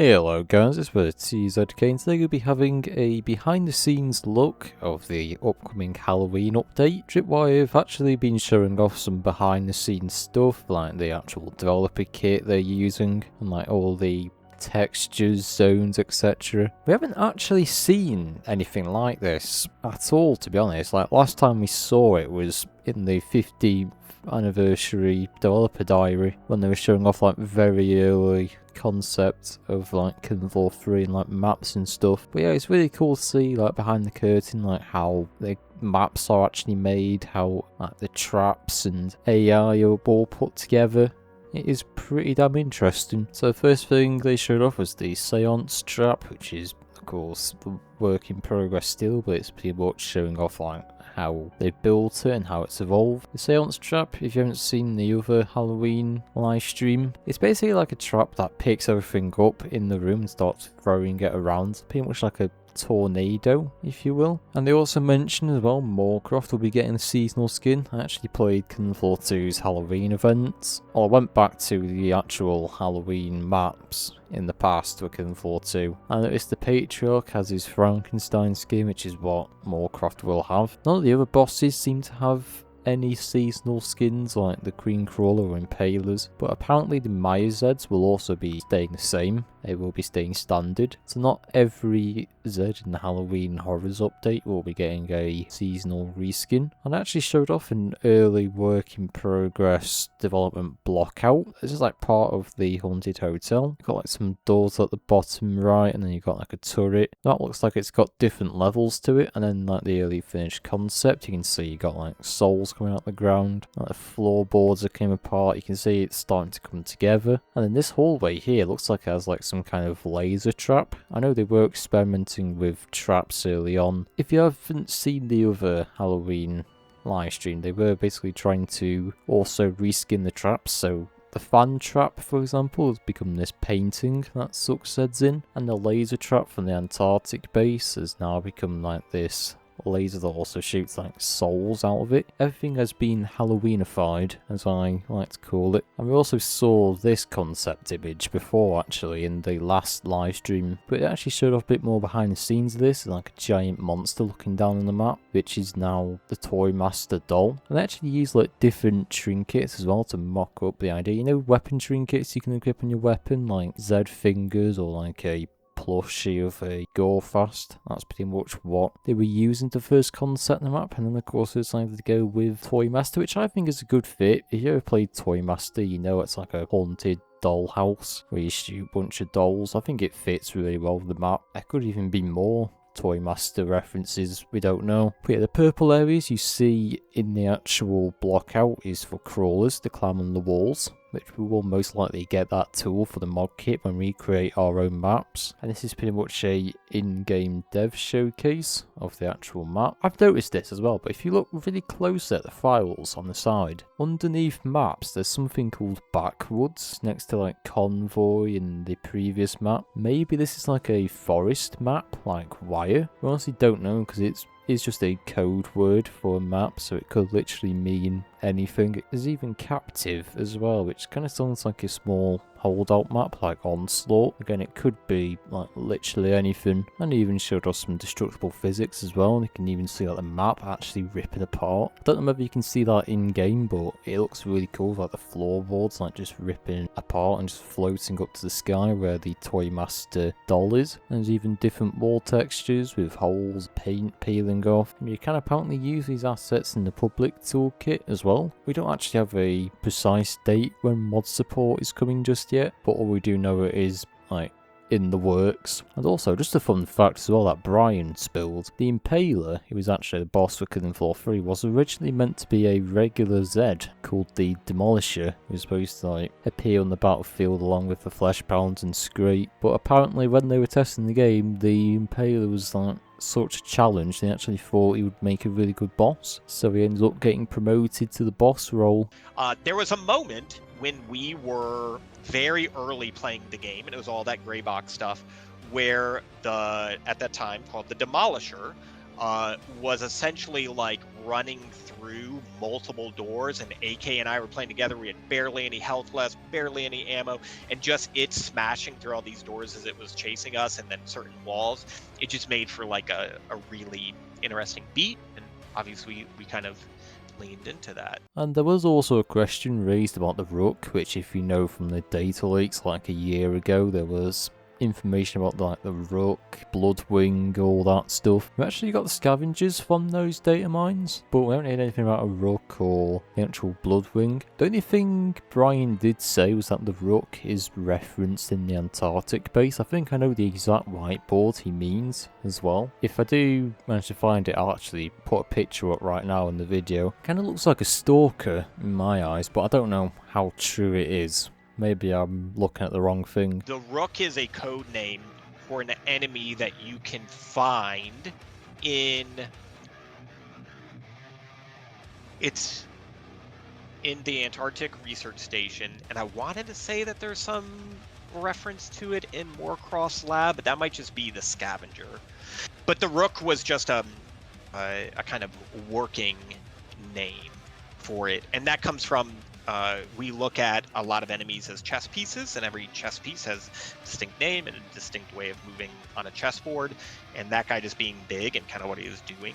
Hello guys, it's TZK, and today we'll be having a behind the scenes look of the upcoming Halloween update. I've actually been showing off some behind the scenes stuff, like the actual developer kit they're using, and like all the textures, zones, etc. We haven't actually seen anything like this at all, to be honest. Like last time we saw it was in the 50th anniversary developer diary, when they were showing off like very early concept of like Kingdom 3 and like maps and stuff. But yeah, it's really cool to see like behind the curtain, like how the maps are actually made, how like the traps and AI are all put together. It is pretty damn interesting. So the first thing they showed off was the Seance trap, which is of course the work in progress still, but it's pretty much showing off like how they built it and how it's evolved. The Seance trap, if you haven't seen the other Halloween live stream, it's basically like a trap that picks everything up in the room and starts throwing it around, pretty much like a tornado, if you will. And they also mentioned as well Moorcroft will be getting a seasonal skin. I actually played Kingdom 2's Halloween events. I went back to the actual Halloween maps in the past for Kingdom 2. I noticed the Patriarch has his Frankenstein skin, which is what Moorcroft will have. None of the other bosses seem to have any seasonal skins like the Queen Crawler or Impalers, but apparently the Maya Zeds will also be staying the same. They will be staying standard, so not every Zed in the Halloween Horrors update will be getting a seasonal reskin. And I actually showed off an early work in progress development block out. This is like part of the Haunted Hotel. You've got like some doors at the bottom right, and then you've got like a turret. That looks like it's got different levels to it, and then like the early finished concept, you can see you got like souls coming out the ground, like the floorboards that came apart. You can see it's starting to come together. And then this hallway here looks like it has like some kind of laser trap. I know they were experimenting with traps early on. If you haven't seen the other Halloween live stream, they were basically trying to also reskin the traps. So the fan trap, for example, has become this painting that sucks heads in, and the laser trap from the Antarctic base has now become like this laser that also shoots like souls out of it. Everything has been Halloweenified, as I like to call it. And we also saw this concept image before actually in the last live stream, but it actually showed off a bit more behind the scenes of this, like a giant monster looking down on the map, which is now the Toy Master doll. And they actually use like different trinkets as well to mock up the idea. You know, weapon trinkets you can equip on your weapon, like Z fingers or like a plushie of a Gorefast. That's pretty much what they were using to first concept the map, and then of course they decided to go with Toy Master, which I think is a good fit. If you ever played Toy Master, you know it's like a haunted dollhouse where you shoot a bunch of dolls. I think it fits really well with the map. There could even be more Toy Master references, we don't know. But yeah, the purple areas you see in the actual block out is for crawlers to climb on the walls, which we will most likely get that tool for the mod kit when we create our own maps. And this is pretty much a in-game dev showcase of the actual map. I've noticed this as well, but if you look really close at the files on the side, underneath maps there's something called Backwoods next to like Convoy in the previous map. Maybe this is like a forest map, like Wire. We honestly don't know because it's just a code word for a map, so it could literally mean anything. There's even Captive as well, which kind of sounds like a small holdout map like Onslaught. Again, it could be like literally anything. And it even showed us some destructible physics as well, and you can even see like the map actually ripping apart. I don't know whether you can see that in game, but it looks really cool, like the floorboards like just ripping apart and just floating up to the sky where the Toy Master doll is. And there's even different wall textures with holes, paint peeling off, and you can apparently use these assets in the public toolkit as well. We don't actually have a precise date when mod support is coming just yet, but all we do know it is like in the works. And also, just a fun fact as well that Brian spilled, the Impaler, who was actually the boss for Kingdom 3, was originally meant to be a regular Zed called the Demolisher, who was supposed to like appear on the battlefield along with the Flesh Pounds and Scrape. But apparently when they were testing the game, the Impaler was like such a challenge, they actually thought he would make a really good boss, so he ended up getting promoted to the boss role. There was a moment when we were very early playing the game, and it was all that gray box stuff, where at that time called the Demolisher, was essentially like running through multiple doors, and AK and I were playing together. We had barely any health left, barely any ammo, and just it smashing through all these doors as it was chasing us, and then certain walls. It just made for like a really interesting beat, and obviously we kind of leaned into that. And there was also a question raised about the Rook, which if you know from the data leaks like a year ago, there was information about like the Rook, Bloodwing, all that stuff. We actually got the scavengers from those data mines, but we haven't heard anything about a Rook or the actual Bloodwing. The only thing Brian did say was that the Rook is referenced in the Antarctic base. I think I know the exact whiteboard he means as well. If I do manage to find it, I'll actually put a picture up right now in the video. Kind of looks like a stalker in my eyes, but I don't know how true it is. Maybe I'm looking at the wrong thing. The Rook is a code name for an enemy that you can find in... It's in the Antarctic Research Station, and I wanted to say that there's some reference to it in Moorcross Lab, but that might just be the scavenger. But the Rook was just a kind of working name for it, and that comes from we look at a lot of enemies as chess pieces, and every chess piece has a distinct name and a distinct way of moving on a chessboard, and that guy just being big and kind of what he was doing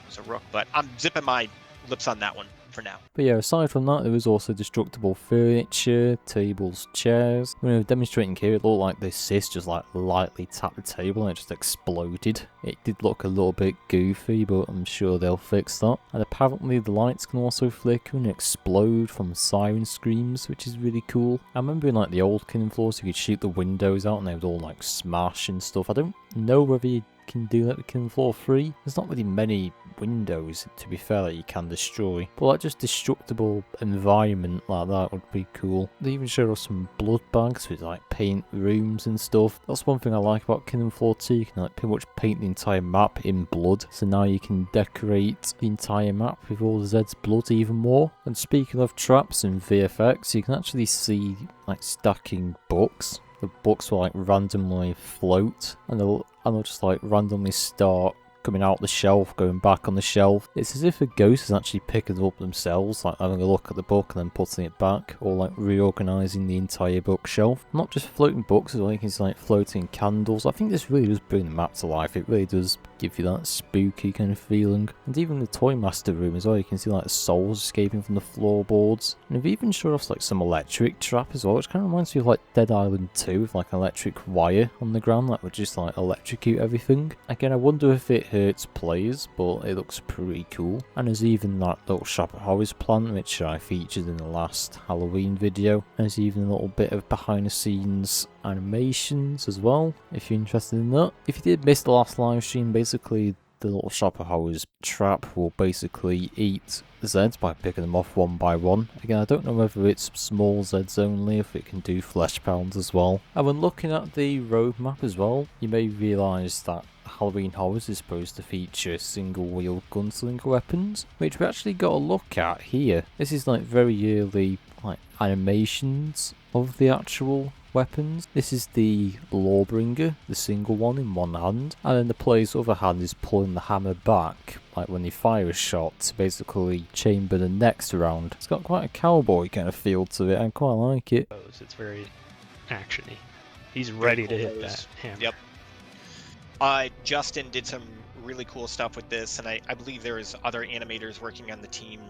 was a Rook. But I'm zipping my lips on that one for now. But yeah, aside from that, there was also destructible furniture, tables, chairs. When we were demonstrating here, it looked like the sis just like lightly tapped the table and it just exploded. It did look a little bit goofy, but I'm sure they'll fix that. And apparently the lights can also flicker and explode from siren screams, which is really cool. I remember in like the old Killing Floors, you could shoot the windows out and they would all like smash and stuff. I don't know whether you can do that with Killing Floor 3. There's not really many windows, to be fair, that you can destroy, but like just destructible environment like that would be cool. They even showed us some blood bags with like paint rooms and stuff. That's one thing I like about Killing Floor 2. You can like pretty much paint the entire map in blood, so now you can decorate the entire map with all the Zed's blood even more. And speaking of traps and VFX, you can actually see like stacking books. The books will like randomly float, and they'll just like randomly start coming out the shelf, going back on the shelf. It's as if a ghost is actually picking them up themselves, like having a look at the book and then putting it back, or like reorganising the entire bookshelf. Not just floating books as well, you can see like floating candles. I think this really does bring the map to life. It really does give you that spooky kind of feeling. And even the Toy Master room as well, you can see like souls escaping from the floorboards. And they've even showed off like some electric trap as well, which kind of reminds me of like Dead Island 2 with like an electric wire on the ground that would just like electrocute everything. Again, I wonder if it hurts players, but it looks pretty cool. And there's even that little shop at Horrors plant, which I featured in the last Halloween video. And there's even a little bit of behind the scenes animations as well, if you're interested in that. If you did miss the last live stream, basically the little shopper hose trap will basically eat Zeds by picking them off one by one. Again, I don't know whether it's small Zeds only, if it can do flesh pounds as well. And when looking at the roadmap as well, you may realise that Halloween Horrors is supposed to feature single wield gunslinger weapons, which we actually got a look at here. This is like very early like animations of the actual weapons. This is the Lawbringer, the single one in one hand, and then the player's other hand is pulling the hammer back, like when they fire a shot, to basically chamber the next round. It's got quite a cowboy kind of feel to it, I quite like it. It's very actiony. He's ready to hit that hammer. Yep. Justin did some really cool stuff with this, and I believe there's other animators working on the team.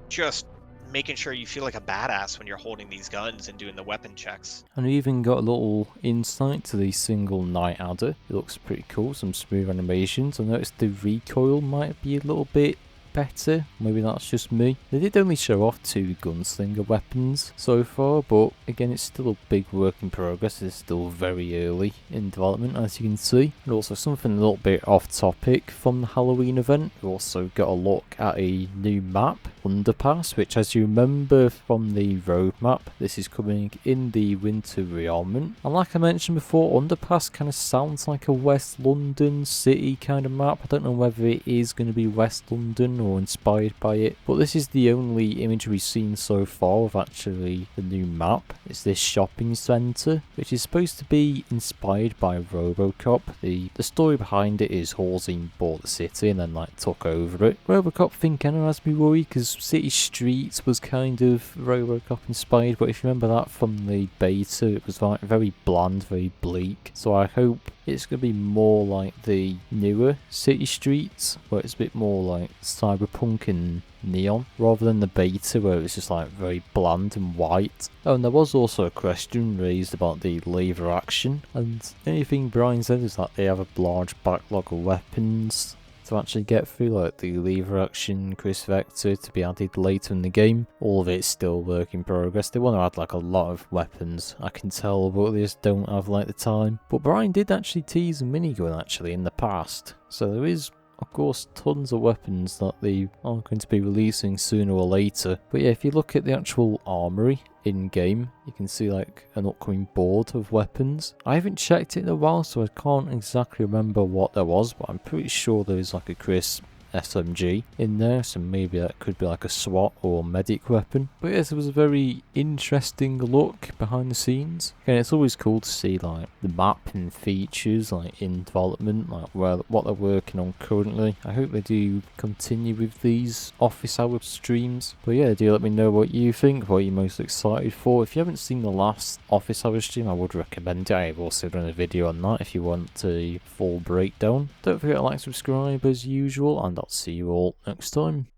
Just making sure you feel like a badass when you're holding these guns and doing the weapon checks. And we even got a little insight to the single Night Adder. It looks pretty cool, some smooth animations. I noticed the recoil might be a little bit better, maybe that's just me. They did only show off 2 gunslinger weapons so far, but again, it's still a big work in progress. It's still very early in development, as you can see. And also something a little bit off topic from the Halloween event, we also got a look at a new map, underpass, which, as you remember from the roadmap, this is coming in the winter rearmament. And like I mentioned before, underpass kind of sounds like a West London city kind of map. I don't know whether it is going to be West London or inspired by it, but this is the only image we've seen so far of actually the new map. It's this shopping centre, which is supposed to be inspired by RoboCop. The story behind it is Halsey bought the city and then like took over it. RoboCop thing kind of has me worried because City Streets was kind of RoboCop inspired, but if you remember that from the beta, it was like very bland, very bleak. So I hope it's going to be more like the newer City Streets, where it's a bit more like cyberpunk and neon, rather than the beta where it's just like very bland and white. Oh, and there was also a question raised about the lever action, and the only thing Brian said is that they have a large backlog of weapons to actually get through, like the lever action, Chris Vector to be added later in the game. All of it's still work in progress. They want to add like a lot of weapons, I can tell, but they just don't have like the time. But Brian did actually tease a minigun actually in the past, so there is of course tons of weapons that they are going to be releasing sooner or later. But yeah, if you look at the actual armory in game, you can see like an upcoming board of weapons. I haven't checked it in a while, so I can't exactly remember what there was, but I'm pretty sure there is like a Chris SMG in there, so maybe that could be like a SWAT or medic weapon. But yes, it was a very interesting look behind the scenes. And it's always cool to see like the map and features like in development, like what they're working on currently. I hope they do continue with these office hour streams. But yeah, do let me know what you think, what you're most excited for. If you haven't seen the last office hour stream, I would recommend it. I've also done a video on that if you want a full breakdown. Don't forget to like, subscribe as usual, and I'll see you all next time.